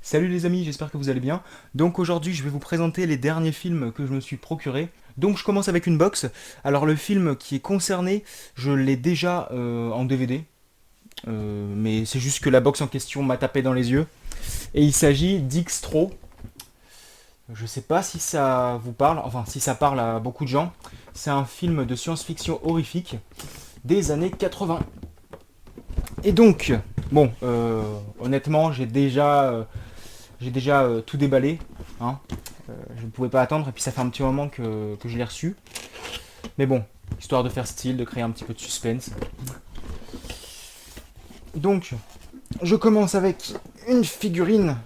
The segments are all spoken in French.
Salut les amis, j'espère que vous allez bien. Donc aujourd'hui je vais vous présenter les derniers films que je me suis procurés. Donc je commence avec une box. Alors le film qui est concerné, je l'ai déjà en DVD. Mais c'est juste que la box en question m'a tapé dans les yeux. Et il s'agit d'X-Tro. Je sais pas si ça vous parle, enfin si ça parle à beaucoup de gens. C'est un film de science-fiction horrifique des années 80. Et donc, bon, honnêtement, j'ai déjà tout déballé, hein. Je ne pouvais pas attendre, et puis ça fait un petit moment que je l'ai reçu. Mais bon, histoire de faire style, de créer un petit peu de suspense. Donc, je commence avec une figurine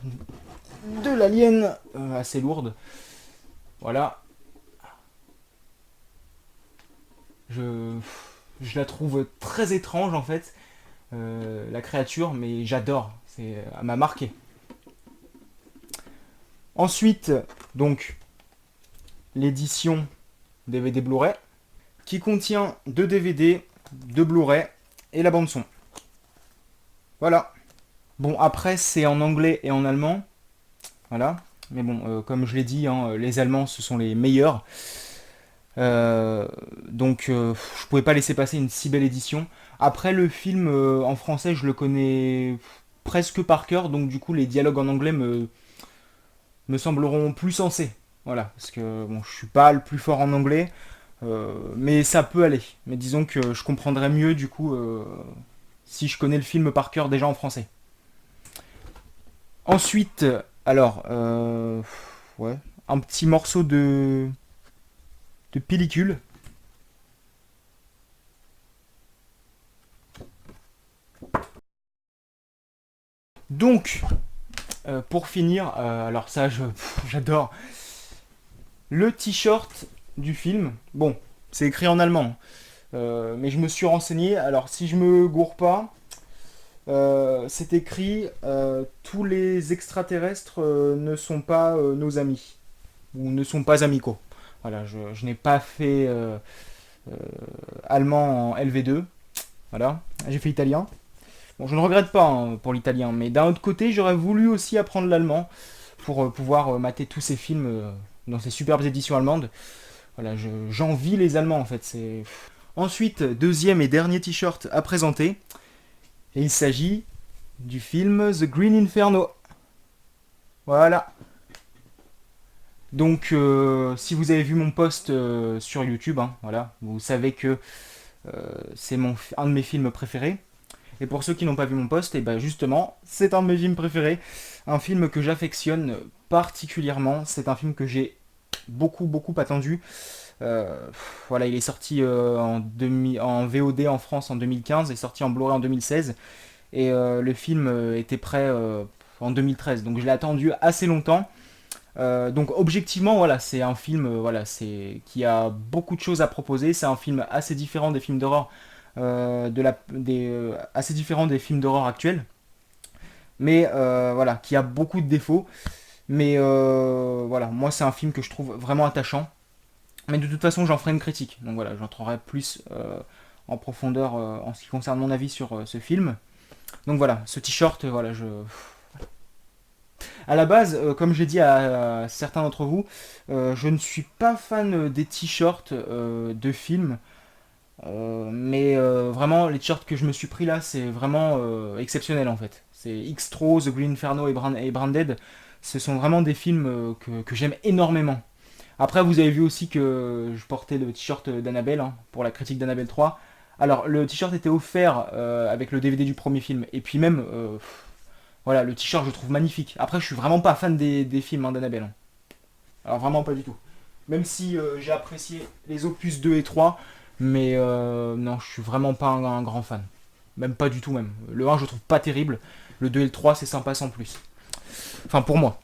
de l'alien assez lourde. Voilà. Je, je la trouve très étrange en fait, la créature, mais j'adore. Elle m'a marqué. Ensuite, donc, l'édition DVD Blu-ray, qui contient 2 DVD, 2 Blu-ray et la bande son. Voilà. Bon, après, c'est en anglais et en allemand. Voilà. Mais bon, comme je l'ai dit, hein, les Allemands, ce sont les meilleurs. Je pouvais pas laisser passer une si belle édition. Après, le film en français, je le connais presque par cœur. Donc, du coup, les dialogues en anglais me sembleront plus sensés. Voilà. Parce que bon, je suis pas le plus fort en anglais. Mais ça peut aller. Mais disons que je comprendrais mieux, du coup, si je connais le film par cœur déjà en français. Ensuite, alors, ouais, un petit morceau de pellicule. Donc, pour finir, alors ça, j'adore le t-shirt du film. Bon, c'est écrit en allemand, mais je me suis renseigné. Alors, si je me gourre pas, c'est écrit tous les extraterrestres ne sont pas nos amis ou ne sont pas amicaux. Voilà, je n'ai pas fait euh, allemand en LV2. Voilà, j'ai fait italien. Bon, je ne regrette pas hein, pour l'italien, mais d'un autre côté, j'aurais voulu aussi apprendre l'allemand pour pouvoir mater tous ces films dans ces superbes éditions allemandes. Voilà, j'envie les Allemands en fait. Ensuite, deuxième et dernier t-shirt à présenter, et il s'agit du film The Green Inferno. Voilà. Donc, si vous avez vu mon post sur YouTube, hein, voilà, vous savez que c'est un de mes films préférés. Et pour ceux qui n'ont pas vu mon post, et ben justement, c'est un de mes films préférés. Un film que j'affectionne particulièrement. C'est un film que j'ai beaucoup attendu. Voilà, il est sorti en VOD en France en 2015 et sorti en Blu-ray en 2016. Et le film était prêt en 2013. Donc je l'ai attendu assez longtemps. Donc objectivement, voilà, c'est un film voilà, qui a beaucoup de choses à proposer. C'est un film assez différent des films d'horreur assez différent des films d'horreur actuels, mais voilà, qui a beaucoup de défauts. Mais voilà, moi c'est un film que je trouve vraiment attachant. Mais de toute façon, j'en ferai une critique. Donc voilà, j'entrerai plus en profondeur en ce qui concerne mon avis sur ce film. Donc voilà, ce t-shirt, voilà, à la base, comme j'ai dit à certains d'entre vous, je ne suis pas fan des t-shirts de films. Mais vraiment, les t-shirts que je me suis pris là, c'est vraiment exceptionnel en fait. C'est X-Tro, The Green Inferno et Branded. Ce sont vraiment des films que j'aime énormément. Après, vous avez vu aussi que je portais le t-shirt d'Annabelle hein, pour la critique d'Annabelle 3. Alors, le t-shirt était offert avec le DVD du premier film. Et puis même, voilà, le t-shirt je trouve magnifique. Après, je suis vraiment pas fan des films hein, d'Annabelle, hein. Alors vraiment pas du tout. Même si j'ai apprécié les opus 2 et 3, mais non, je suis vraiment pas un grand fan. Même pas du tout même. Le 1 je trouve pas terrible, le 2 et le 3 c'est sympa sans plus. Enfin pour moi.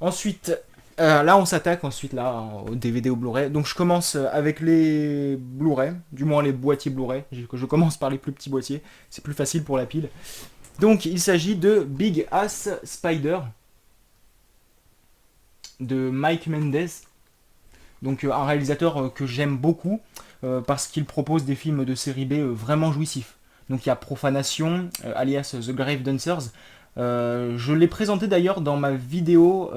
Ensuite, là on s'attaque ensuite là au DVD au Blu-ray. Donc je commence avec les Blu-ray, du moins les boîtiers Blu-ray. Je commence par les plus petits boîtiers, c'est plus facile pour la pile. Donc il s'agit de Big Ass Spider de Mike Mendes. Donc un réalisateur que j'aime beaucoup parce qu'il propose des films de série B vraiment jouissifs. Donc il y a Profanation, alias The Grave Dancers, Je l'ai présenté d'ailleurs dans ma vidéo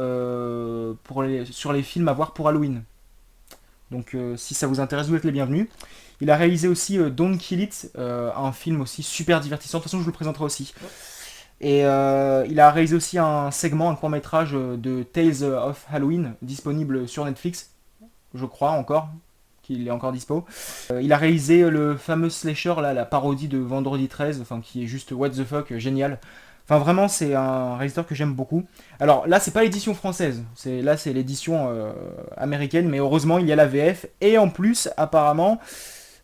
sur les films à voir pour Halloween. Donc si ça vous intéresse, vous êtes les bienvenus. Il a réalisé aussi Don't Kill It, un film aussi super divertissant. De toute façon, je vous le présenterai aussi. Et il a réalisé aussi un segment, un court-métrage de Tales of Halloween, disponible sur Netflix, je crois encore, qu'il est encore dispo. Il a réalisé le fameux slasher, là, la parodie de Vendredi 13, enfin, qui est juste what the fuck, génial. Enfin, vraiment, c'est un réalisateur que j'aime beaucoup. Alors là, c'est pas l'édition française, là, c'est l'édition américaine, mais heureusement, il y a la VF. Et en plus, apparemment,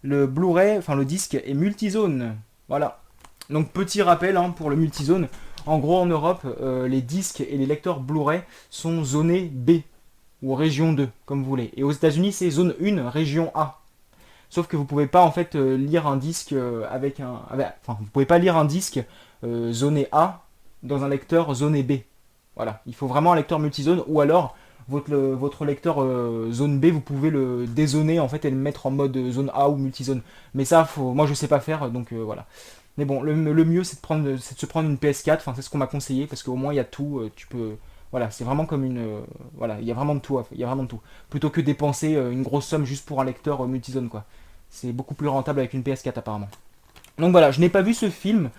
le Blu-ray, enfin, le disque est multizone. Voilà. Donc, petit rappel hein, pour le multizone. En gros, en Europe, les disques et les lecteurs Blu-ray sont zonés B, ou région 2, comme vous voulez. Et aux États-Unis, c'est zone 1, région A. Sauf que vous pouvez pas en fait lire un disque enfin, vous pouvez pas lire un disque zoné A dans un lecteur zoné B. Voilà, il faut vraiment un lecteur multizone ou alors votre lecteur zone B, vous pouvez le dézoner en fait et le mettre en mode zone A ou multizone. Mais ça, moi je sais pas faire, donc voilà. Mais bon, le mieux c'est de se prendre une PS4, enfin c'est ce qu'on m'a conseillé parce qu'au moins il y a tout, tu peux. Voilà, c'est vraiment comme une. Voilà, il y a vraiment de tout. Il y a vraiment de tout. Plutôt que dépenser une grosse somme juste pour un lecteur multizone, quoi. C'est beaucoup plus rentable avec une PS4 apparemment. Donc voilà, je n'ai pas vu ce film,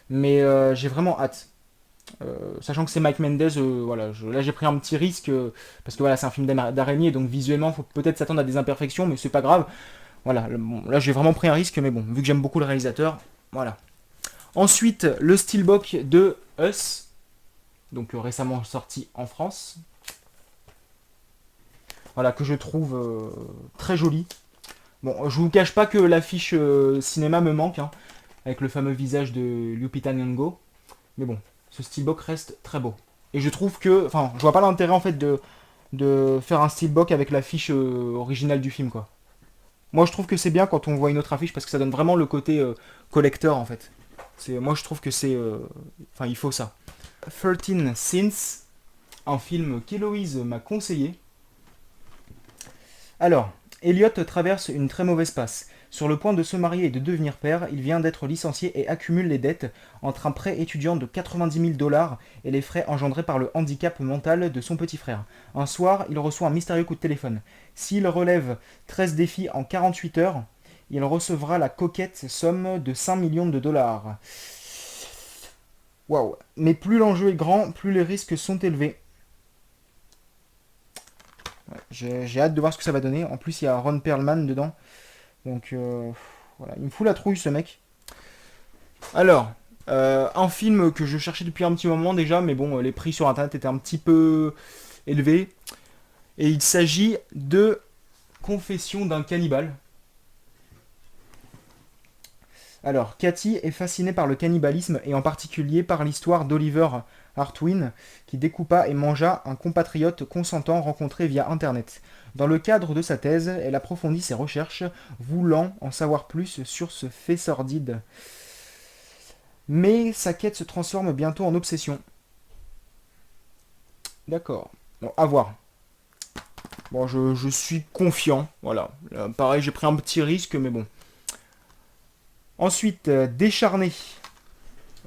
mais j'ai vraiment hâte. Sachant que c'est Mike Mendes, voilà, là j'ai pris un petit risque parce que voilà, c'est un film d'araignée, donc visuellement, il faut peut-être s'attendre à des imperfections, mais c'est pas grave. Voilà, bon, là j'ai vraiment pris un risque, mais bon, vu que j'aime beaucoup le réalisateur, voilà. Ensuite, le Steelbook de Us, donc récemment sorti en France. Voilà, que je trouve très joli. Bon, je vous cache pas que l'affiche cinéma me manque, hein, avec le fameux visage de Lupita Nyong'o. Mais bon, ce steelbook reste très beau. Et je trouve que, enfin, je vois pas l'intérêt en fait de faire un steelbook avec l'affiche originale du film, quoi. Moi, je trouve que c'est bien quand on voit une autre affiche parce que ça donne vraiment le côté collector, en fait. Moi, je trouve que c'est, enfin, il faut ça. 13 Sins, un film qu'Héloïse m'a conseillé. Alors, Elliot traverse une très mauvaise passe. Sur le point de se marier et de devenir père, il vient d'être licencié et accumule les dettes entre un prêt étudiant de 90 000 dollars et les frais engendrés par le handicap mental de son petit frère. Un soir, il reçoit un mystérieux coup de téléphone. S'il relève 13 défis en 48 heures, il recevra la coquette somme de 5 millions de dollars. Waouh. Mais plus l'enjeu est grand, plus les risques sont élevés. Ouais, j'ai hâte de voir ce que ça va donner. En plus, il y a Ron Perlman dedans. Donc voilà, il me fout la trouille ce mec. Alors, un film que je cherchais depuis un petit moment déjà, mais bon, les prix sur internet étaient un petit peu élevés. Et il s'agit de Confession d'un cannibale. Alors, Cathy est fascinée par le cannibalisme et en particulier par l'histoire d'Oliver Hartwin qui découpa et mangea un compatriote consentant rencontré via Internet. Dans le cadre de sa thèse, elle approfondit ses recherches, voulant en savoir plus sur ce fait sordide. Mais sa quête se transforme bientôt en obsession. D'accord. Bon, à voir. Bon, je suis confiant. Voilà. Là, pareil, j'ai pris un petit risque, mais bon. Ensuite, Décharné.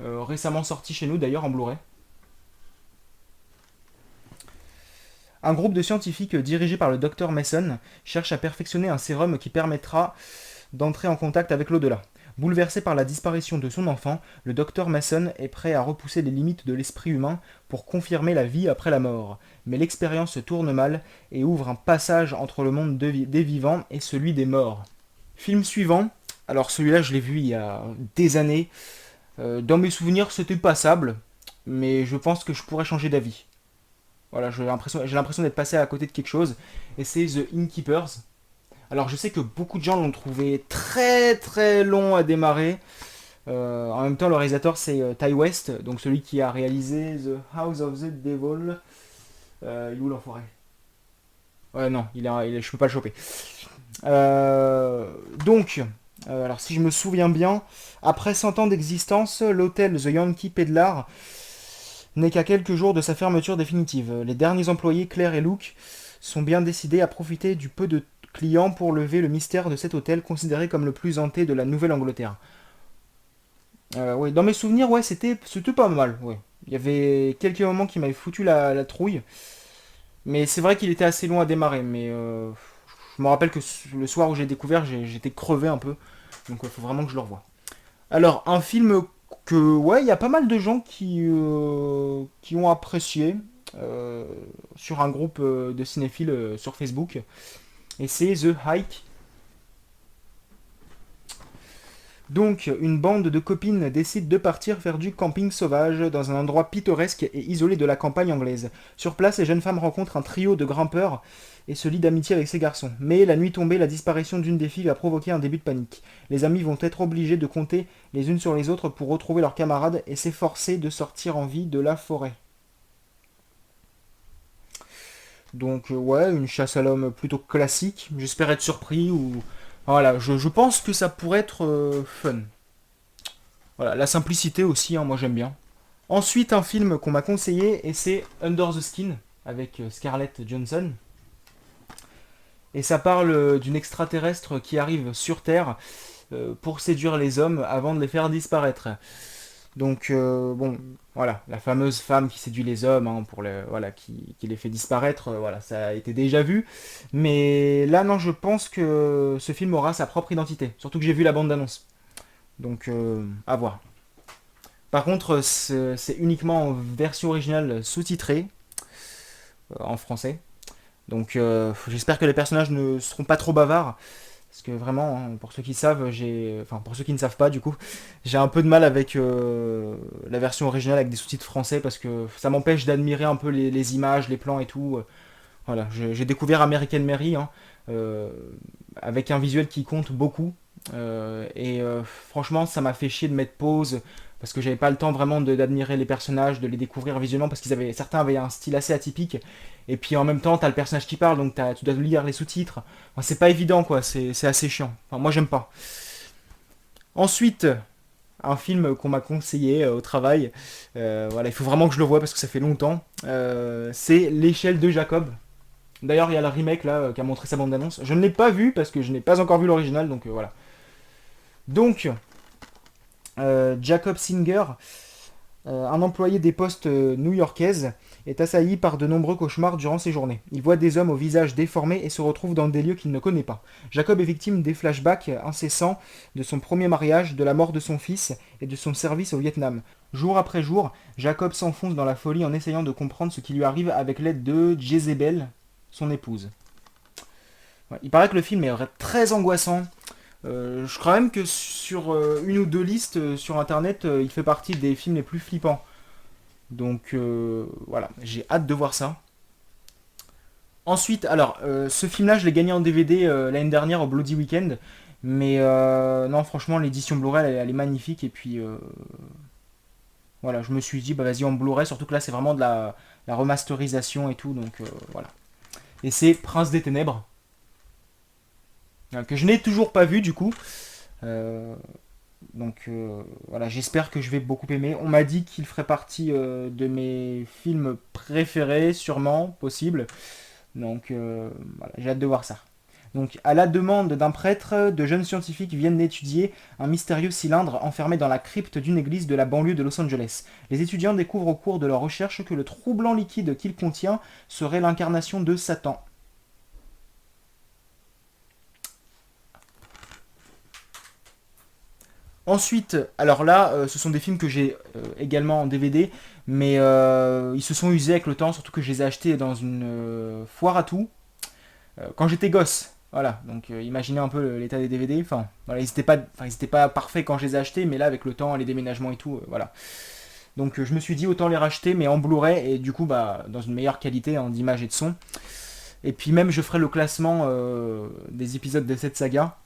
Récemment sorti chez nous d'ailleurs en Blu-ray. Un groupe de scientifiques dirigé par le docteur Mason cherche à perfectionner un sérum qui permettra d'entrer en contact avec l'au-delà. Bouleversé par la disparition de son enfant, le docteur Mason est prêt à repousser les limites de l'esprit humain pour confirmer la vie après la mort. Mais l'expérience se tourne mal et ouvre un passage entre le monde des vivants et celui des morts. Film suivant. Alors celui-là, je l'ai vu il y a des années. Dans mes souvenirs, c'était passable, mais je pense que je pourrais changer d'avis. Voilà, j'ai l'impression d'être passé à côté de quelque chose. Et c'est The Innkeepers. Alors je sais que beaucoup de gens l'ont trouvé très très long à démarrer. En même temps, le réalisateur c'est Ty West, donc celui qui a réalisé The House of the Devil. Il est où l'enfoiré? Ouais, non, je peux pas le choper. Alors si je me souviens bien, après 100 ans d'existence, l'hôtel The Yankee Pedlar n'est qu'à quelques jours de sa fermeture définitive. Les derniers employés, Claire et Luke, sont bien décidés à profiter du peu de clients pour lever le mystère de cet hôtel considéré comme le plus hanté de la Nouvelle-Angleterre. Ouais, dans mes souvenirs, ouais, c'était pas mal. Ouais. Il y avait quelques moments qui m'avaient foutu la trouille. Mais c'est vrai qu'il était assez long à démarrer. Mais je me rappelle que le soir où j'ai découvert, j'étais crevé un peu. Donc il faut vraiment que je le revoie. Alors, un film que, ouais, il y a pas mal de gens qui ont apprécié euh, sur un groupe de cinéphiles sur Facebook. Et c'est The Hike. Donc, une bande de copines décide de partir faire du camping sauvage dans un endroit pittoresque et isolé de la campagne anglaise. Sur place, les jeunes femmes rencontrent un trio de grimpeurs et se lient d'amitié avec ces garçons. Mais la nuit tombée, la disparition d'une des filles va provoquer un début de panique. Les amis vont être obligés de compter les unes sur les autres pour retrouver leurs camarades et s'efforcer de sortir en vie de la forêt. Donc ouais, une chasse à l'homme plutôt classique. J'espère être surpris ou... Voilà, je pense que ça pourrait être fun. Voilà, la simplicité aussi, hein, moi j'aime bien. Ensuite, un film qu'on m'a conseillé, et c'est Under the Skin, avec Scarlett Johansson. Et ça parle d'une extraterrestre qui arrive sur Terre pour séduire les hommes avant de les faire disparaître. Donc, bon, voilà, la fameuse femme qui séduit les hommes, hein, voilà, qui les fait disparaître, voilà, ça a été déjà vu. Mais là, non, je pense que ce film aura sa propre identité. Surtout que j'ai vu la bande-annonce. Donc, à voir. Par contre, c'est uniquement en version originale sous-titrée, en français. Donc, j'espère que les personnages ne seront pas trop bavards. Parce que vraiment, hein, pour ceux qui savent, enfin pour ceux qui ne savent pas du coup, j'ai un peu de mal avec la version originale avec des sous-titres français parce que ça m'empêche d'admirer un peu les images, les plans et tout. Voilà, j'ai découvert American Mary hein, euh, avec un visuel qui compte beaucoup. Franchement, ça m'a fait chier de mettre pause parce que j'avais pas le temps vraiment d'admirer les personnages, de les découvrir visuellement parce certains avaient un style assez atypique. Et puis en même temps, t'as le personnage qui parle donc tu dois lire les sous-titres. Enfin, c'est pas évident quoi, c'est assez chiant. Enfin, moi j'aime pas. Ensuite, un film qu'on m'a conseillé au travail, voilà, il faut vraiment que je le voie parce que ça fait longtemps. C'est L'échelle de Jacob. D'ailleurs, il y a le remake là qui a montré sa bande-annonce. Je ne l'ai pas vu parce que je n'ai pas encore vu l'original, donc voilà. Donc, Jacob Singer, un employé des postes new-yorkaises, est assailli par de nombreux cauchemars durant ses journées. Il voit des hommes au visage déformé et se retrouve dans des lieux qu'il ne connaît pas. Jacob est victime des flashbacks incessants de son premier mariage, de la mort de son fils et de son service au Vietnam. Jour après jour, Jacob s'enfonce dans la folie en essayant de comprendre ce qui lui arrive avec l'aide de Jezebel, son épouse. Ouais, il paraît que le film est très angoissant. Je crois même que sur une ou deux listes sur internet, il fait partie des films les plus flippants. Donc voilà, j'ai hâte de voir ça. Ensuite, alors, ce film-là, je l'ai gagné en DVD l'année dernière au Bloody Weekend. Mais non, franchement, l'édition Blu-ray, elle est magnifique. Et puis, voilà, je me suis dit, bah vas-y, en Blu-ray. Surtout que là, c'est vraiment de la remasterisation et tout. Donc, voilà. Et c'est Prince des Ténèbres, que je n'ai toujours pas vu, du coup. Euh, voilà, j'espère que je vais beaucoup aimer. On m'a dit qu'il ferait partie de mes films préférés, sûrement, possible. Donc voilà, j'ai hâte de voir ça. Donc à la demande d'un prêtre, de jeunes scientifiques viennent étudier un mystérieux cylindre enfermé dans la crypte d'une église de la banlieue de Los Angeles. Les étudiants découvrent au cours de leur recherche que le troublant liquide qu'il contient serait l'incarnation de Satan. Ensuite, alors là, ce sont des films que j'ai également en DVD, mais ils se sont usés avec le temps, surtout que je les ai achetés dans une foire à tout quand j'étais gosse. Voilà, donc imaginez un peu l'état des DVD. Enfin, voilà, ils étaient pas parfaits quand je les ai achetés, mais là, avec le temps, les déménagements et tout, voilà. Donc je me suis dit autant les racheter, mais en Blu-ray et du coup, bah, dans une meilleure qualité hein, d'image et de son. Et puis même, je ferai le classement des épisodes de cette saga.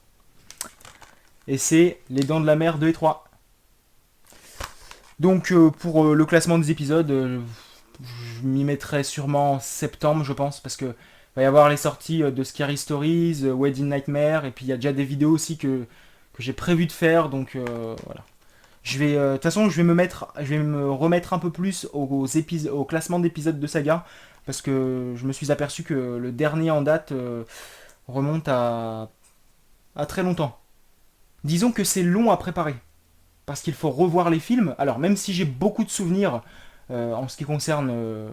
Et c'est Les Dents de la Mer 2 et 3. Donc pour le classement des épisodes, je m'y mettrai sûrement en septembre, je pense, parce que va y avoir les sorties de Scary Stories, Wedding Nightmare, et puis il y a déjà des vidéos aussi que j'ai prévu de faire, donc voilà. De toute façon, je vais me remettre un peu plus au classement d'épisodes de saga, parce que je me suis aperçu que le dernier en date remonte à très longtemps. Disons que c'est long à préparer, parce qu'il faut revoir les films. Alors même si j'ai beaucoup de souvenirs en ce qui concerne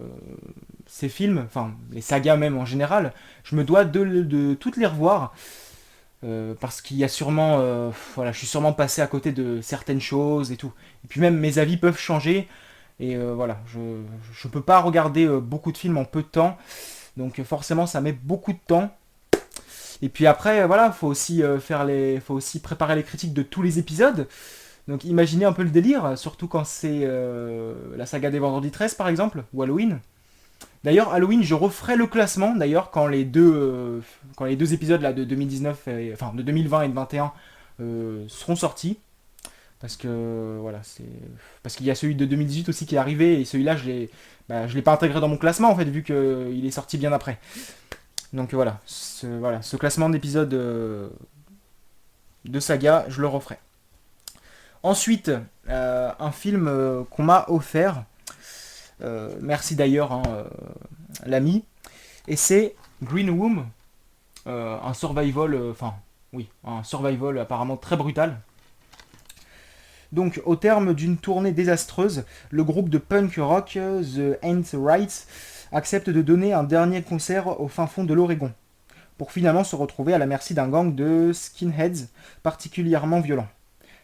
ces films, enfin les sagas même en général, je me dois de toutes les revoir. Parce qu'il y a sûrement, voilà, je suis sûrement passé à côté de certaines choses et tout. Et puis même mes avis peuvent changer. Et voilà, je peux pas regarder beaucoup de films en peu de temps. Donc forcément, ça met beaucoup de temps. Et puis après, voilà, faut aussi préparer les critiques de tous les épisodes. Donc imaginez un peu le délire, surtout quand c'est la saga des Vendredis 13 par exemple, ou Halloween. D'ailleurs, Halloween, je referai le classement d'ailleurs quand les deux épisodes là de 2019, enfin de 2020 et de 21 seront sortis. Parce que voilà, c'est parce qu'il y a celui de 2018 aussi qui est arrivé et celui-là je l'ai pas intégré dans mon classement en fait vu qu'il est sorti bien après. Donc voilà, ce classement d'épisodes de saga, je le referai. Ensuite, un film qu'on m'a offert, merci d'ailleurs l'ami, et c'est Green Room, un survival, oui, un survival apparemment très brutal. Donc, au terme d'une tournée désastreuse, le groupe de punk rock The Ain't Right accepte de donner un dernier concert au fin fond de l'Oregon, pour finalement se retrouver à la merci d'un gang de skinheads particulièrement violents.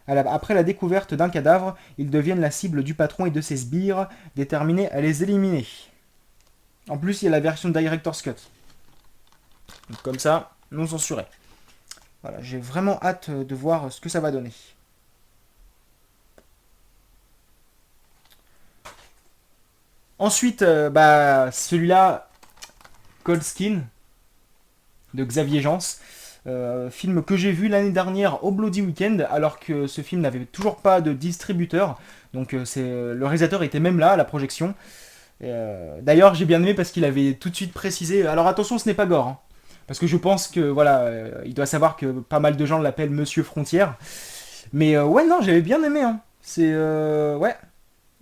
Après la découverte d'un cadavre, ils deviennent la cible du patron et de ses sbires, déterminés à les éliminer. En plus, il y a la version Director's Cut. Donc, comme ça, non censuré. Voilà, j'ai vraiment hâte de voir ce que ça va donner. Ensuite, celui-là, Cold Skin, de Xavier Jans. Film que j'ai vu l'année dernière au Bloody Weekend, alors que ce film n'avait toujours pas de distributeur. Donc le réalisateur était même là à la projection. D'ailleurs, j'ai bien aimé parce qu'il avait tout de suite précisé. Alors attention, ce n'est pas gore, hein, parce que je pense que voilà, il doit savoir que pas mal de gens l'appellent Monsieur Frontière. Mais ouais, non, j'avais bien aimé. Hein. Ouais.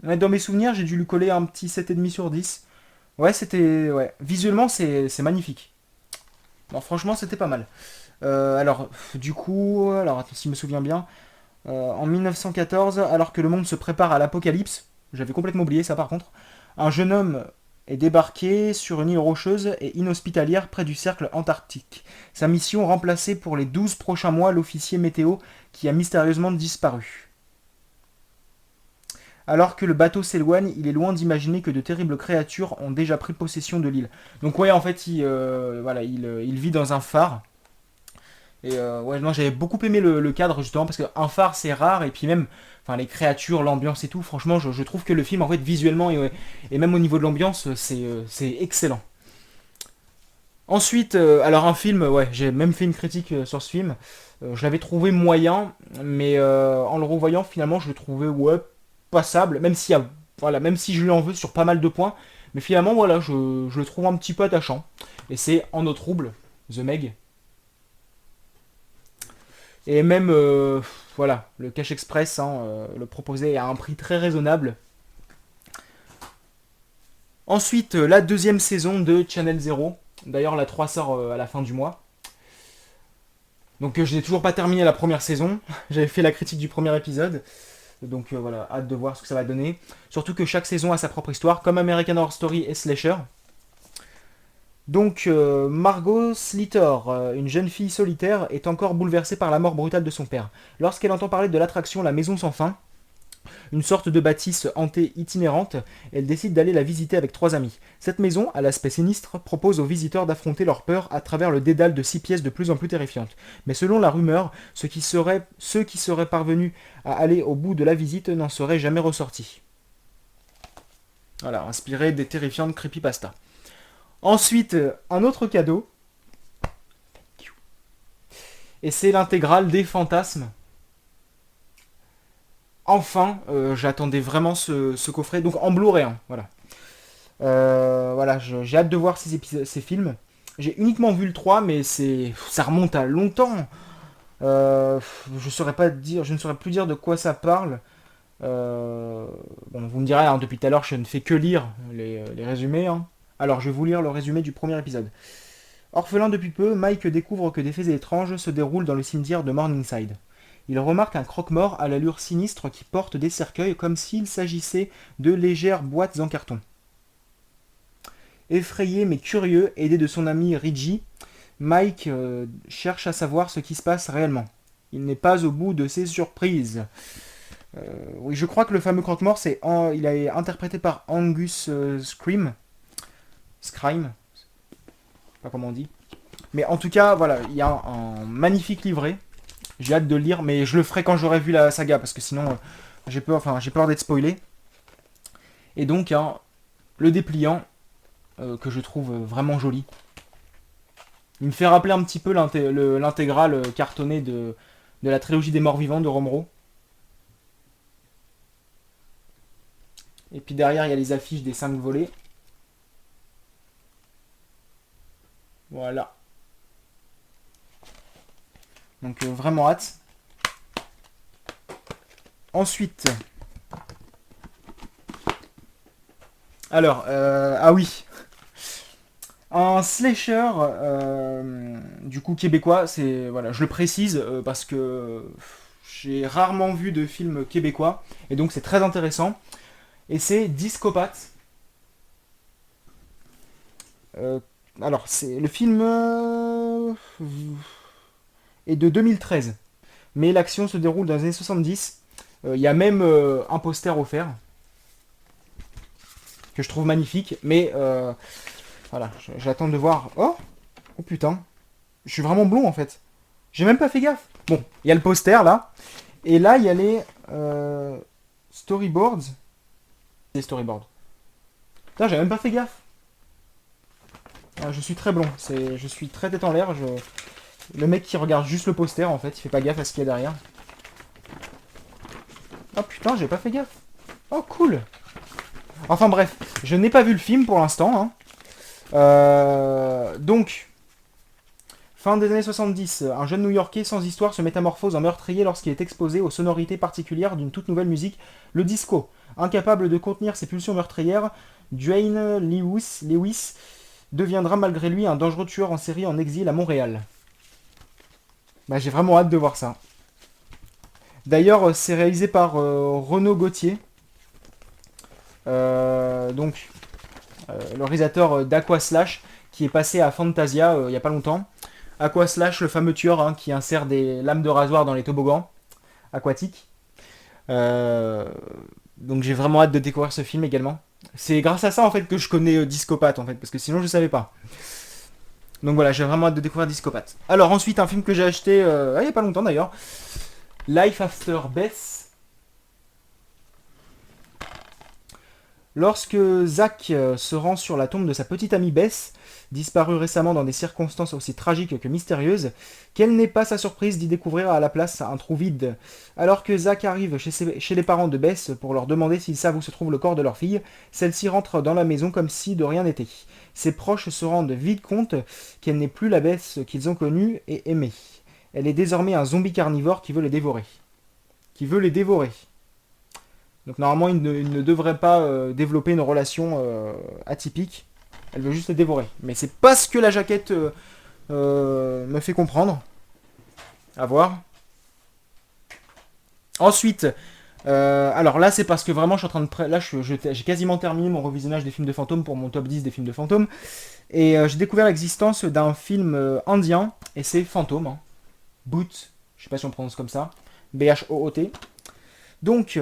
Ouais, dans mes souvenirs, j'ai dû lui coller un petit 7,5/10. Ouais, c'était. Ouais. Visuellement, c'est magnifique. Non, franchement, c'était pas mal. Alors, du coup, alors, attends, si je me souviens bien, en 1914, alors que le monde se prépare à l'apocalypse, j'avais complètement oublié ça par contre, un jeune homme est débarqué sur une île rocheuse et inhospitalière près du cercle antarctique. Sa mission remplacer pour les 12 prochains mois l'officier météo qui a mystérieusement disparu. Alors que le bateau s'éloigne, il est loin d'imaginer que de terribles créatures ont déjà pris possession de l'île. Donc ouais, en fait, il vit dans un phare. Et ouais, non, j'avais beaucoup aimé le cadre justement parce qu'un phare c'est rare et puis même, enfin les créatures, l'ambiance et tout. Franchement, je trouve que le film en fait visuellement et même au niveau de l'ambiance, c'est excellent. Ensuite, alors un film, ouais, j'ai même fait une critique sur ce film. Je l'avais trouvé moyen, mais en le revoyant finalement, je le trouvais ouais passable, voilà, même si je lui en veux sur pas mal de points. Mais finalement, voilà, je le trouve un petit peu attachant. Et c'est En eau trouble, The Meg. Et même, voilà, le Cash Express le proposait à un prix très raisonnable. Ensuite, la deuxième saison de Channel Zero. D'ailleurs, la 3 sort à la fin du mois. Donc, je n'ai toujours pas terminé la première saison. J'avais fait la critique du premier épisode. Donc, voilà, hâte de voir ce que ça va donner. Surtout que chaque saison a sa propre histoire, comme American Horror Story et Slasher. Donc, Margot Slater, une jeune fille solitaire, est encore bouleversée par la mort brutale de son père. Lorsqu'elle entend parler de l'attraction La Maison Sans Fin, une sorte de bâtisse hantée itinérante, elle décide d'aller la visiter avec trois amis. Cette maison, à l'aspect sinistre, propose aux visiteurs d'affronter leur peur à travers le dédale de 6 pièces de plus en plus terrifiantes. Mais selon la rumeur, ceux qui seraient parvenus à aller au bout de la visite n'en seraient jamais ressortis. Voilà, inspiré des terrifiantes creepypasta. Ensuite, un autre cadeau, et c'est l'intégrale des fantasmes. Enfin, j'attendais vraiment ce coffret, donc en Blu-ray, hein, voilà. Voilà, j'ai hâte de voir ces films. J'ai uniquement vu le 3, mais ça remonte à longtemps. Je ne saurais plus dire de quoi ça parle. Bon, vous me direz, hein, depuis tout à l'heure, je ne fais que lire les résumés. Hein. Alors, je vais vous lire le résumé du premier épisode. Orphelin depuis peu, Mike découvre que des faits étranges se déroulent dans le cimetière de Morningside. Il remarque un croque-mort à l'allure sinistre qui porte des cercueils comme s'il s'agissait de légères boîtes en carton. Effrayé mais curieux, aidé de son ami Reggie, Mike cherche à savoir ce qui se passe réellement. Il n'est pas au bout de ses surprises. Oui, je crois que le fameux croque-mort, il est interprété par Angus Scrime. Scrime, pas comment on dit. Mais en tout cas, voilà, il y a un magnifique livret. J'ai hâte de le lire, mais je le ferai quand j'aurai vu la saga, parce que sinon, j'ai peur d'être spoilé. Et donc, hein, le dépliant, que je trouve vraiment joli. Il me fait rappeler un petit peu l'intégrale cartonnée de la trilogie des morts vivants de Romero. Et puis derrière, il y a les affiches des 5 volets. Voilà. Donc vraiment hâte. Ensuite. Alors, ah oui. Un slasher, du coup québécois, voilà, je le précise parce que j'ai rarement vu de film québécois et donc c'est très intéressant. Et c'est Discopathe. Euh, alors, le film est de 2013, mais l'action se déroule dans les années 70. Il y a même un poster offert que je trouve magnifique, mais voilà, j'attends de voir. Oh, oh putain, je suis vraiment blond en fait. J'ai même pas fait gaffe. Bon, il y a le poster là, et là il y a les storyboards. Les storyboards. Putain, j'ai même pas fait gaffe. Ah, je suis très blond, je suis très tête en l'air. Le mec qui regarde juste le poster en fait, il fait pas gaffe à ce qu'il y a derrière. Oh putain, j'ai pas fait gaffe. Oh cool. Enfin bref, je n'ai pas vu le film pour l'instant. Hein. Donc, fin des années 70, un jeune New-Yorkais sans histoire se métamorphose en meurtrier lorsqu'il est exposé aux sonorités particulières d'une toute nouvelle musique, le disco. Incapable de contenir ses pulsions meurtrières, Dwayne Lewis deviendra malgré lui un dangereux tueur en série en exil à Montréal. Bah, j'ai vraiment hâte de voir ça. D'ailleurs, c'est réalisé par Renaud Gauthier. Donc, le réalisateur d'Aquaslash, qui est passé à Fantasia il n'y a pas longtemps. Aquaslash, le fameux tueur qui insère des lames de rasoir dans les toboggans aquatiques. Donc j'ai vraiment hâte de découvrir ce film également. C'est grâce à ça en fait que je connais Discopathe en fait, parce que sinon je ne savais pas. Donc voilà, j'ai vraiment hâte de découvrir Discopathe. Alors ensuite, un film que j'ai acheté il n'y a pas longtemps d'ailleurs. Life After Beth. Lorsque Zach se rend sur la tombe de sa petite amie Beth, disparue récemment dans des circonstances aussi tragiques que mystérieuses, quelle n'est pas sa surprise d'y découvrir à la place un trou vide. Alors que Zach arrive chez les parents de Beth pour leur demander s'ils savent où se trouve le corps de leur fille, celle-ci rentre dans la maison comme si de rien n'était. Ses proches se rendent vite compte qu'elle n'est plus la Beth qu'ils ont connue et aimée. Elle est désormais un zombie carnivore qui veut les dévorer. Donc normalement, il ne devrait pas développer une relation atypique. Elle veut juste les dévorer. Mais c'est pas ce que la jaquette me fait comprendre. À voir. Ensuite, alors là, c'est parce que vraiment, je suis en train de... Là, j'ai quasiment terminé mon revisionnage des films de fantômes pour mon top 10 des films de fantômes. Et j'ai découvert l'existence d'un film indien. Et c'est Fantôme. Hein. Boot. Je sais pas si on prononce comme ça. B-H-O-O-T. Donc...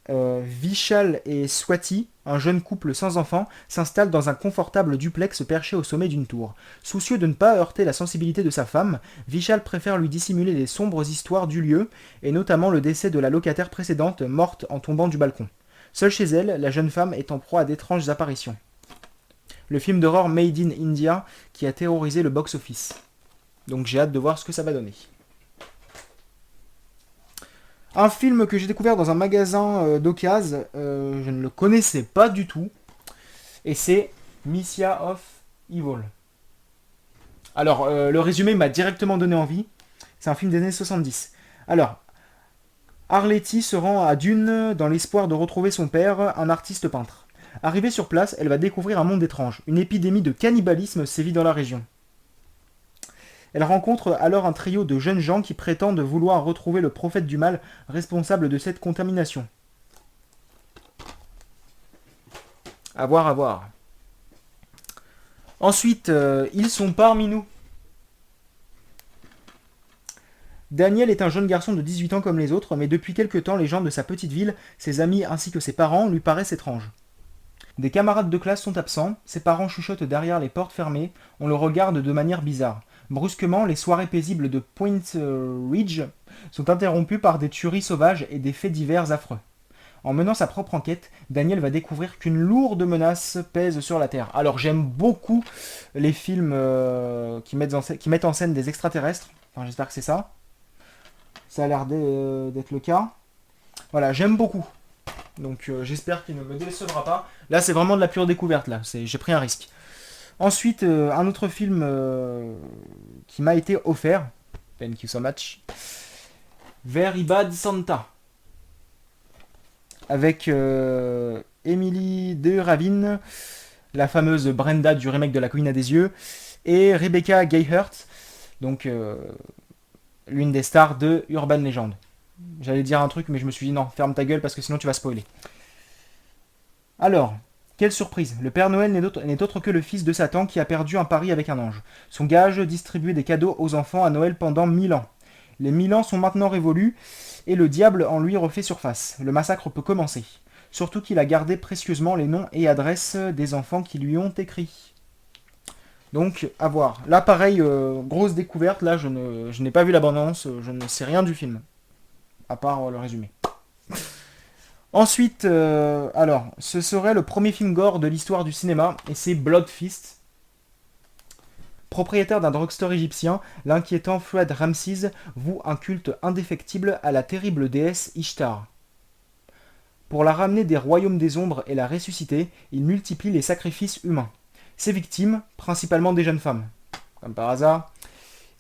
Vishal et Swati, un jeune couple sans enfant, s'installent dans un confortable duplex perché au sommet d'une tour. Soucieux de ne pas heurter la sensibilité de sa femme, Vishal préfère lui dissimuler les sombres histoires du lieu, et notamment le décès de la locataire précédente morte en tombant du balcon. Seule chez elle, la jeune femme est en proie à d'étranges apparitions. Le film d'horreur Made in India qui a terrorisé le box-office. Donc j'ai hâte de voir ce que ça va donner. Un film que j'ai découvert dans un magasin d'occasion, je ne le connaissais pas du tout, et c'est Messiah of Evil. Alors, le résumé m'a directement donné envie. C'est un film des années 70. Alors, Arletty se rend à Dune dans l'espoir de retrouver son père, un artiste peintre. Arrivée sur place, elle va découvrir un monde étrange. Une épidémie de cannibalisme sévit dans la région. Elle rencontre alors un trio de jeunes gens qui prétendent vouloir retrouver le prophète du mal responsable de cette contamination. À voir, à voir. Ensuite, ils sont parmi nous. Daniel est un jeune garçon de 18 ans comme les autres, mais depuis quelque temps, les gens de sa petite ville, ses amis ainsi que ses parents, lui paraissent étranges. Des camarades de classe sont absents, ses parents chuchotent derrière les portes fermées, on le regarde de manière bizarre. Brusquement, les soirées paisibles de Point Ridge sont interrompues par des tueries sauvages et des faits divers affreux. En menant sa propre enquête, Daniel va découvrir qu'une lourde menace pèse sur la Terre. Alors j'aime beaucoup les films qui mettent en scène des extraterrestres. Enfin, j'espère que c'est ça. Ça a l'air d'être le cas. Voilà, j'aime beaucoup. Donc j'espère qu'il ne me décevra pas. Là, c'est vraiment de la pure découverte. Là, j'ai pris un risque. Ensuite, un autre film qui m'a été offert. Thank you so much. Very Bad Santa. Avec Emily de Ravin, la fameuse Brenda du remake de La Colline à des yeux, et Rebecca Gayheart, donc l'une des stars de Urban Legend. J'allais dire un truc, mais je me suis dit non, ferme ta gueule parce que sinon tu vas spoiler. Alors, quelle surprise, le Père Noël n'est autre que le fils de Satan qui a perdu un pari avec un ange. Son gage, distribuer des cadeaux aux enfants à Noël pendant 1000 ans. Les 1000 ans sont maintenant révolus, et le diable en lui refait surface. Le massacre peut commencer. Surtout qu'il a gardé précieusement les noms et adresses des enfants qui lui ont écrit. Donc, à voir. Là, pareil, grosse découverte. Là, je n'ai pas vu la bande-annonce, je ne sais rien du film. À part le résumé. Ensuite, alors, ce serait le premier film gore de l'histoire du cinéma, et c'est Blood Fist. Propriétaire d'un drugstore égyptien, l'inquiétant Fred Ramses voue un culte indéfectible à la terrible déesse Ishtar. Pour la ramener des royaumes des ombres et la ressusciter, il multiplie les sacrifices humains. Ses victimes, principalement des jeunes femmes. Comme par hasard.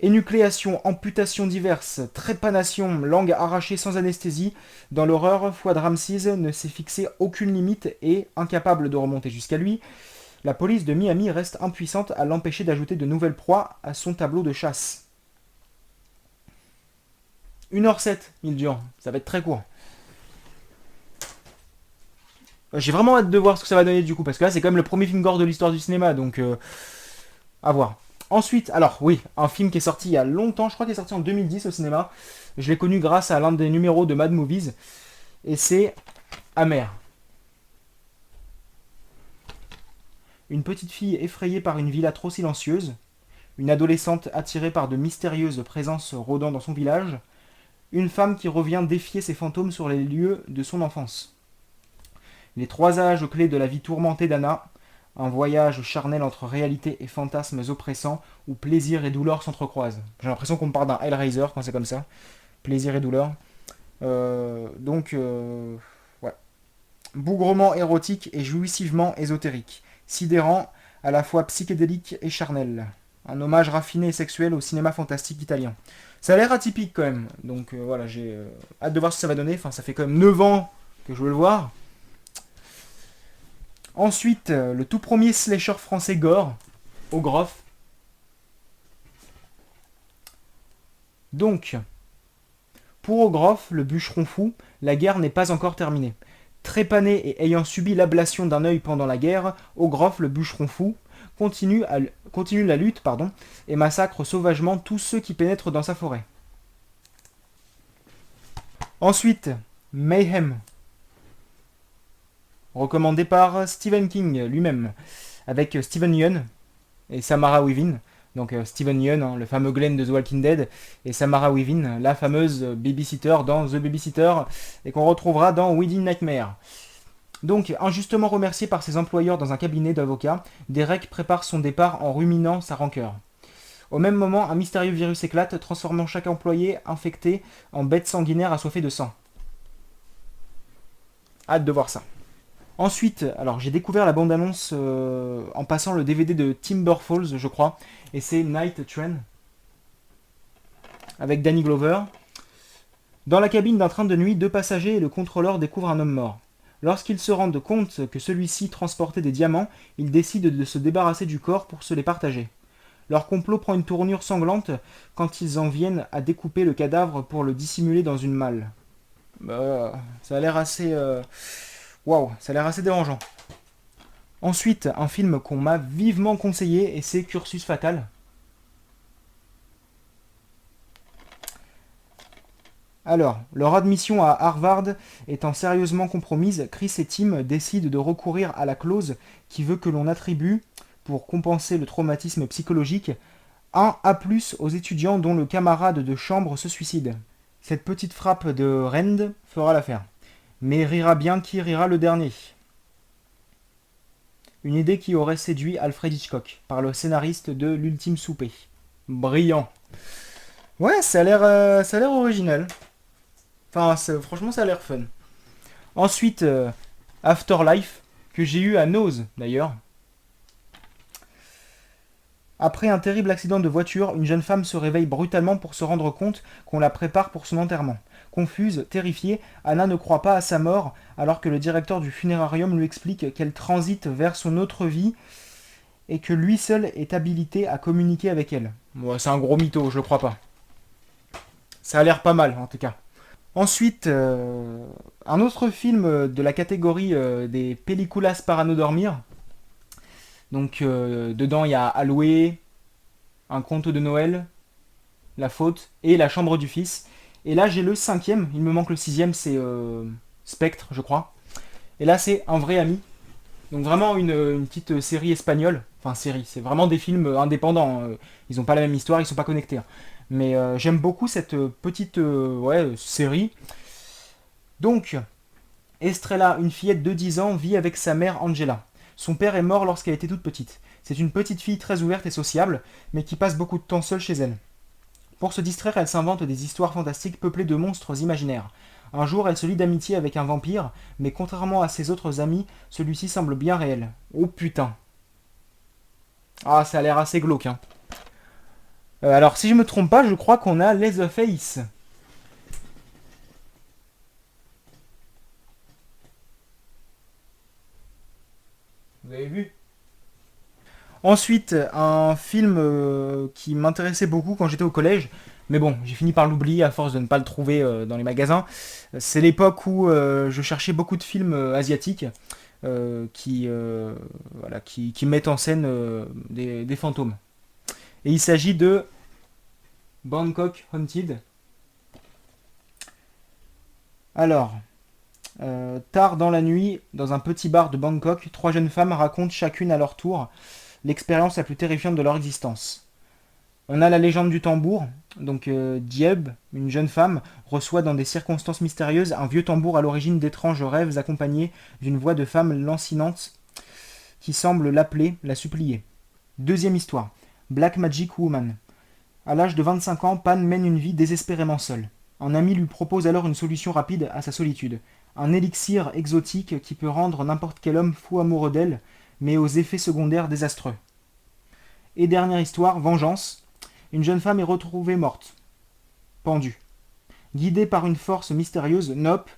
Énucléation, amputations diverses, trépanation, langue arrachée sans anesthésie. Dans l'horreur, Fouad Ramses ne s'est fixé aucune limite et, incapable de remonter jusqu'à lui, la police de Miami reste impuissante à l'empêcher d'ajouter de nouvelles proies à son tableau de chasse. 1h07, il dure. Ça va être très court. J'ai vraiment hâte de voir ce que ça va donner du coup, parce que là c'est quand même le premier film gore de l'histoire du cinéma, donc à voir. Ensuite, alors oui, un film qui est sorti il y a longtemps, je crois qu'il est sorti en 2010 au cinéma. Je l'ai connu grâce à l'un des numéros de Mad Movies, et c'est Amer. Une petite fille effrayée par une villa trop silencieuse, une adolescente attirée par de mystérieuses présences rôdant dans son village, une femme qui revient défier ses fantômes sur les lieux de son enfance. Les 3 âges clés de la vie tourmentée d'Anna, un voyage charnel entre réalité et fantasmes oppressants où plaisir et douleur s'entrecroisent. J'ai l'impression qu'on me parle d'un Hellraiser quand c'est comme ça. Plaisir et douleur. Ouais. Bougrement érotique et jouissivement ésotérique. Sidérant, à la fois psychédélique et charnel. Un hommage raffiné et sexuel au cinéma fantastique italien. Ça a l'air atypique quand même, donc voilà, j'ai hâte de voir ce que ça va donner. Enfin, ça fait quand même 9 ans que je veux le voir. Ensuite, le tout premier slasher français gore, Ogroff. Donc, pour Ogroff, le bûcheron fou, la guerre n'est pas encore terminée. Trépané et ayant subi l'ablation d'un œil pendant la guerre, Ogroff, le bûcheron fou, continue la lutte et massacre sauvagement tous ceux qui pénètrent dans sa forêt. Ensuite, Mayhem, recommandé par Stephen King lui-même, avec Steven Yeun et Samara Weaving. Donc Steven Yeun, le fameux Glenn de The Walking Dead, et Samara Weaving, la fameuse babysitter dans The Babysitter, et qu'on retrouvera dans Wedding Nightmare. Donc, injustement remercié par ses employeurs dans un cabinet d'avocats, Derek prépare son départ en ruminant sa rancœur. Au même moment, un mystérieux virus éclate, transformant chaque employé infecté en bête sanguinaire assoiffée de sang. Hâte de voir ça. Ensuite, alors j'ai découvert la bande-annonce en passant le DVD de Timber Falls, je crois, et c'est Night Train, avec Danny Glover. Dans la cabine d'un train de nuit, 2 passagers et le contrôleur découvrent un homme mort. Lorsqu'ils se rendent compte que celui-ci transportait des diamants, ils décident de se débarrasser du corps pour se les partager. Leur complot prend une tournure sanglante quand ils en viennent à découper le cadavre pour le dissimuler dans une malle. Ça a l'air assez... Waouh, ça a l'air assez dérangeant. Ensuite, un film qu'on m'a vivement conseillé, et c'est Cursus Fatal. Alors, leur admission à Harvard étant sérieusement compromise, Chris et Tim décident de recourir à la clause qui veut que l'on attribue, pour compenser le traumatisme psychologique, un A+ aux étudiants dont le camarade de chambre se suicide. Cette petite frappe de Rand fera l'affaire. Mais rira bien qui rira le dernier. Une idée qui aurait séduit Alfred Hitchcock, par le scénariste de L'Ultime Souper. Brillant. Ouais, ça a l'air original. Enfin, franchement, ça a l'air fun. Ensuite, Afterlife, que j'ai eu à Nose d'ailleurs. Après un terrible accident de voiture, une jeune femme se réveille brutalement pour se rendre compte qu'on la prépare pour son enterrement. Confuse, terrifiée, Anna ne croit pas à sa mort, alors que le directeur du funérarium lui explique qu'elle transite vers son autre vie et que lui seul est habilité à communiquer avec elle. Bon, c'est un gros mytho, je le crois pas. Ça a l'air pas mal, en tout cas. Ensuite, un autre film de la catégorie des películas para no dormir. Donc, dedans, il y a Alloué, Un conte de Noël, La Faute et La Chambre du Fils. Et là, j'ai le cinquième, il me manque le sixième, c'est Spectre, je crois. Et là, c'est Un vrai ami. Donc vraiment une petite série espagnole. Enfin, série, c'est vraiment des films indépendants. Ils n'ont pas la même histoire, ils sont pas connectés, hein. Mais j'aime beaucoup cette petite ouais, série. Donc, Estrella, une fillette de 10 ans, vit avec sa mère Angela. Son père est mort lorsqu'elle était toute petite. C'est une petite fille très ouverte et sociable, mais qui passe beaucoup de temps seule chez elle. Pour se distraire, elle s'invente des histoires fantastiques peuplées de monstres imaginaires. Un jour, elle se lie d'amitié avec un vampire, mais contrairement à ses autres amis, celui-ci semble bien réel. Oh putain. Ah, ça a l'air assez glauque, hein. Alors, si je me trompe pas, je crois qu'on a Leatherface. Vous avez vu? Ensuite, un film qui m'intéressait beaucoup quand j'étais au collège, mais bon, j'ai fini par l'oublier à force de ne pas le trouver dans les magasins. C'est l'époque où je cherchais beaucoup de films asiatiques voilà, qui mettent en scène des fantômes. Et il s'agit de Bangkok Haunted. Alors, tard dans la nuit, dans un petit bar de Bangkok, trois jeunes femmes racontent chacune à leur tour l'expérience la plus terrifiante de leur existence. On a la légende du tambour, donc Dieb, une jeune femme, reçoit dans des circonstances mystérieuses un vieux tambour à l'origine d'étranges rêves accompagnés d'une voix de femme lancinante qui semble l'appeler, la supplier. Deuxième histoire, Black Magic Woman. À l'âge de 25 ans, Pan mène une vie désespérément seule. Un ami lui propose alors une solution rapide à sa solitude. Un élixir exotique qui peut rendre n'importe quel homme fou amoureux d'elle, mais aux effets secondaires désastreux. Et dernière histoire, Vengeance. Une jeune femme est retrouvée morte, pendue. Guidé par une force mystérieuse, Nop,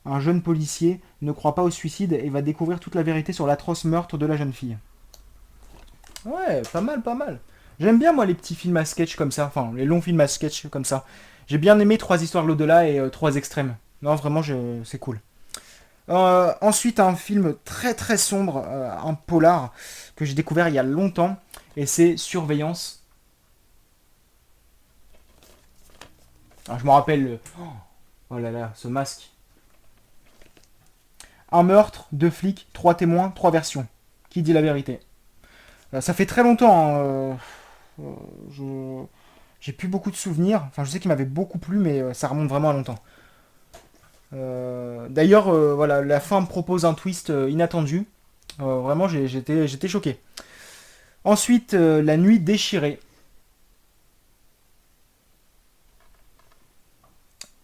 un jeune policier, ne croit pas au suicide et va découvrir toute la vérité sur l'atroce meurtre de la jeune fille. Ouais, pas mal, pas mal. J'aime bien moi les petits films à sketch comme ça, enfin les longs films à sketch comme ça. J'ai bien aimé Trois histoires de l'au-delà et Trois extrêmes. Non, vraiment, c'est cool. Ensuite, un film très très sombre, un polar que j'ai découvert il y a longtemps, et c'est Surveillance. Ah, je me rappelle oh là là, ce masque. Un meurtre, deux flics, trois témoins, trois versions. Qui dit la vérité? Ça fait très longtemps, hein, je... J'ai plus beaucoup de souvenirs. Enfin, je sais qu'il m'avait beaucoup plu, mais ça remonte vraiment à longtemps. D'ailleurs, voilà, la fin me propose un twist inattendu. Vraiment, j'étais choqué. Ensuite, La Nuit déchirée.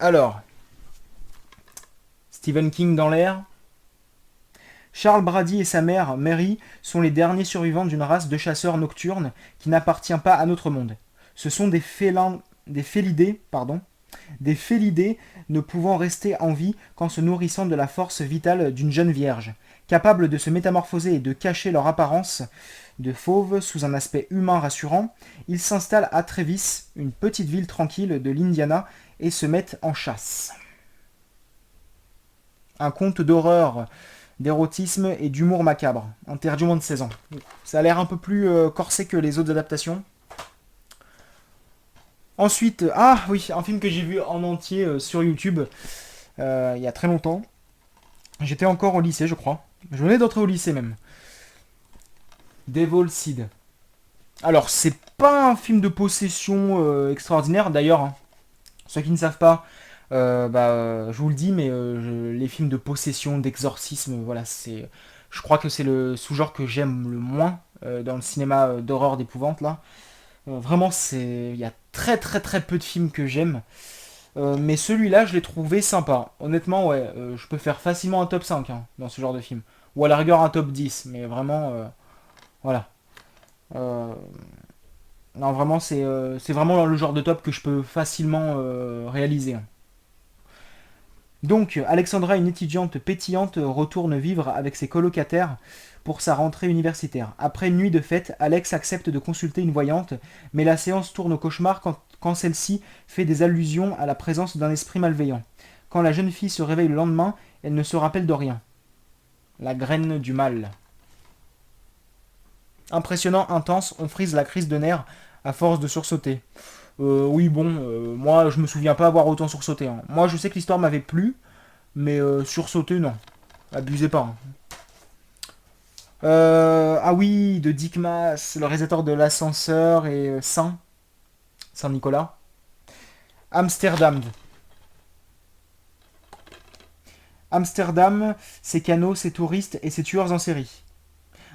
Alors, Stephen King dans l'air. Charles Brady et sa mère, Mary, sont les derniers survivants d'une race de chasseurs nocturnes qui n'appartient pas à notre monde. Ce sont des félidés, des félidés ne pouvant rester en vie qu'en se nourrissant de la force vitale d'une jeune vierge. Capables de se métamorphoser et de cacher leur apparence de fauves sous un aspect humain rassurant, ils s'installent à Travis, une petite ville tranquille de l'Indiana, et se mettent en chasse. Un conte d'horreur, d'érotisme et d'humour macabre, interdit au moins de 16 ans. Ça a l'air un peu plus corsé que les autres adaptations. Ensuite, ah oui, un film que j'ai vu en entier sur YouTube il y a très longtemps. J'étais encore au lycée, je crois. Je venais d'entrer au lycée même. Devil Seed. Alors, c'est pas un film de possession extraordinaire, d'ailleurs. Hein. Ceux qui ne savent pas, je vous le dis, mais les films de possession, d'exorcisme, voilà, c'est. Je crois que c'est le sous-genre que j'aime le moins dans le cinéma d'horreur d'épouvante là. Vraiment, il y a très très très peu de films que j'aime. Mais celui-là, je l'ai trouvé sympa. Honnêtement, ouais, je peux faire facilement un top 5 hein, dans ce genre de film. Ou à la rigueur un top 10, mais vraiment, voilà. Euh, non, vraiment, c'est vraiment le genre de top que je peux facilement réaliser. Hein. Donc, Alexandra, une étudiante pétillante, retourne vivre avec ses colocataires pour sa rentrée universitaire. Après une nuit de fête, Alex accepte de consulter une voyante, mais la séance tourne au cauchemar quand celle-ci fait des allusions à la présence d'un esprit malveillant. Quand la jeune fille se réveille le lendemain, elle ne se rappelle de rien. La graine du mal. Impressionnant, intense, on frise la crise de nerfs à force de sursauter. Oui, bon, moi je me souviens pas avoir autant sursauté. Hein. Moi je sais que l'histoire m'avait plu, mais sursauter, non. Abusez pas. Hein. Ah oui, de Dick Maas, le réalisateur de L'Ascenseur et Saint-Nicolas. Amsterdam. Amsterdam, ses canaux, ses touristes et ses tueurs en série.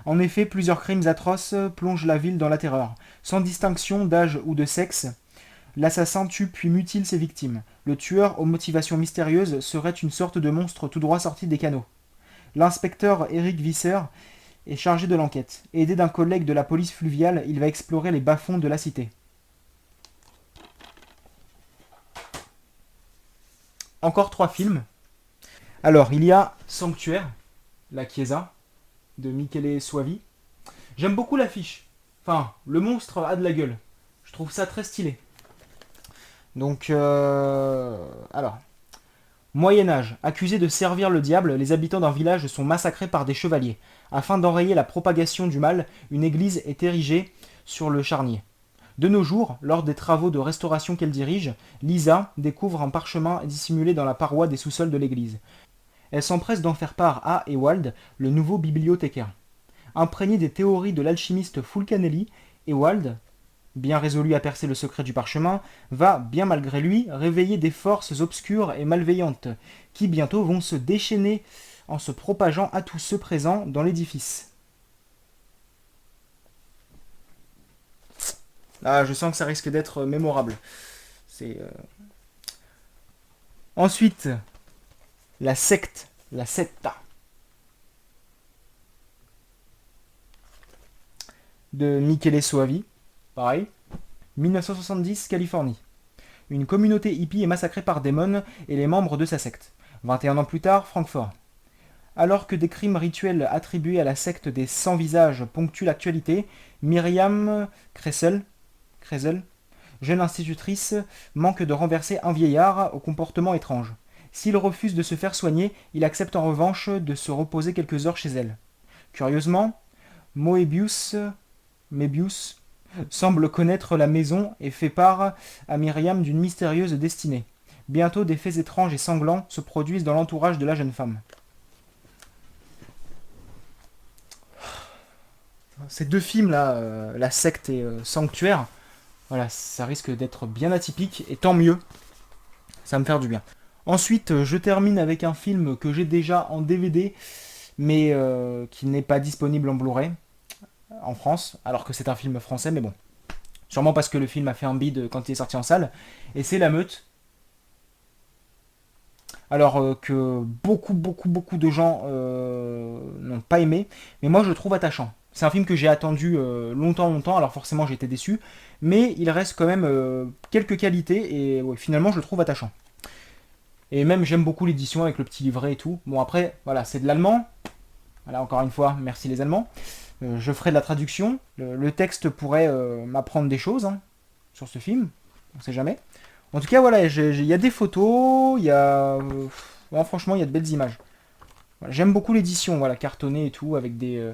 En effet, plusieurs crimes atroces plongent la ville dans la terreur. Sans distinction d'âge ou de sexe, l'assassin tue puis mutile ses victimes. Le tueur aux motivations mystérieuses serait une sorte de monstre tout droit sorti des canaux. L'inspecteur Eric Visser est chargé de l'enquête. Aidé d'un collègue de la police fluviale, il va explorer les bas-fonds de la cité. Encore 3 films. Alors, il y a Sanctuaire, La Chiesa, de Michele Soavi. J'aime beaucoup l'affiche. Enfin, le monstre a de la gueule. Je trouve ça très stylé. Donc, alors, Moyen-Âge. Accusés de servir le diable, les habitants d'un village sont massacrés par des chevaliers. Afin d'enrayer la propagation du mal, une église est érigée sur le charnier. De nos jours, lors des travaux de restauration qu'elle dirige, Lisa découvre un parchemin dissimulé dans la paroi des sous-sols de l'église. Elle s'empresse d'en faire part à Ewald, le nouveau bibliothécaire. Imprégné des théories de l'alchimiste Fulcanelli, Ewald, bien résolu à percer le secret du parchemin, va, bien malgré lui, réveiller des forces obscures et malveillantes, qui bientôt vont se déchaîner en se propageant à tous ceux présents dans l'édifice. Là, je sens que ça risque d'être mémorable. C'est Ensuite, la secte, la secta de Michele Soavi, pareil. 1970, Californie. Une communauté hippie est massacrée par Damon et les membres de sa secte. 21 ans plus tard, Francfort. Alors que des crimes rituels attribués à la secte des 100 visages ponctuent l'actualité, Myriam Kressel, jeune institutrice, manque de renverser un vieillard au comportement étrange. S'il refuse de se faire soigner, il accepte en revanche de se reposer quelques heures chez elle. Curieusement, Mébius semble connaître la maison et fait part à Myriam d'une mystérieuse destinée. Bientôt, des faits étranges et sanglants se produisent dans l'entourage de la jeune femme. Ces 2 films-là, La secte et Sanctuaire, voilà, ça risque d'être bien atypique, et tant mieux, ça va me faire du bien. Ensuite, je termine avec un film que j'ai déjà en DVD, mais qui n'est pas disponible en Blu-ray en France, alors que c'est un film français, mais bon. Sûrement parce que le film a fait un bide quand il est sorti en salle. Et c'est La Meute. Alors que beaucoup de gens n'ont pas aimé, mais moi je le trouve attachant. C'est un film que j'ai attendu longtemps, alors forcément j'ai été déçu, mais il reste quand même quelques qualités et ouais, finalement je le trouve attachant. Et même j'aime beaucoup l'édition avec le petit livret et tout. Bon après, voilà, c'est de l'allemand, Voilà, encore une fois, merci les Allemands. Je ferai de la traduction. Le texte pourrait m'apprendre des choses hein, sur ce film. On sait jamais. En tout cas, voilà, il y a des photos, il y a... ouais, franchement, il y a de belles images. Voilà, j'aime beaucoup l'édition, voilà, cartonnée et tout, avec des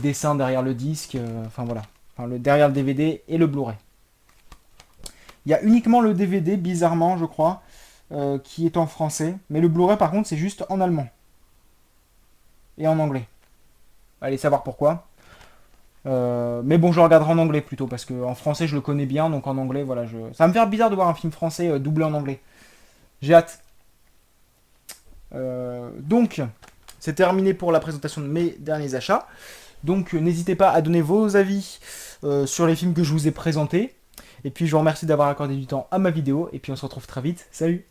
dessins derrière le disque. Enfin voilà, enfin, derrière le DVD et le Blu-ray. Il y a uniquement le DVD, bizarrement, je crois, qui est en français. Mais le Blu-ray, par contre, c'est juste en allemand et en anglais. Allez savoir pourquoi. Mais bon, je le regarderai en anglais plutôt, parce qu'en français, je le connais bien, donc en anglais, voilà. Ça va me faire bizarre de voir un film français doublé en anglais. J'ai hâte. Donc, c'est terminé pour la présentation de mes derniers achats. Donc, n'hésitez pas à donner vos avis sur les films que je vous ai présentés. Et puis, je vous remercie d'avoir accordé du temps à ma vidéo. Et puis, on se retrouve très vite. Salut!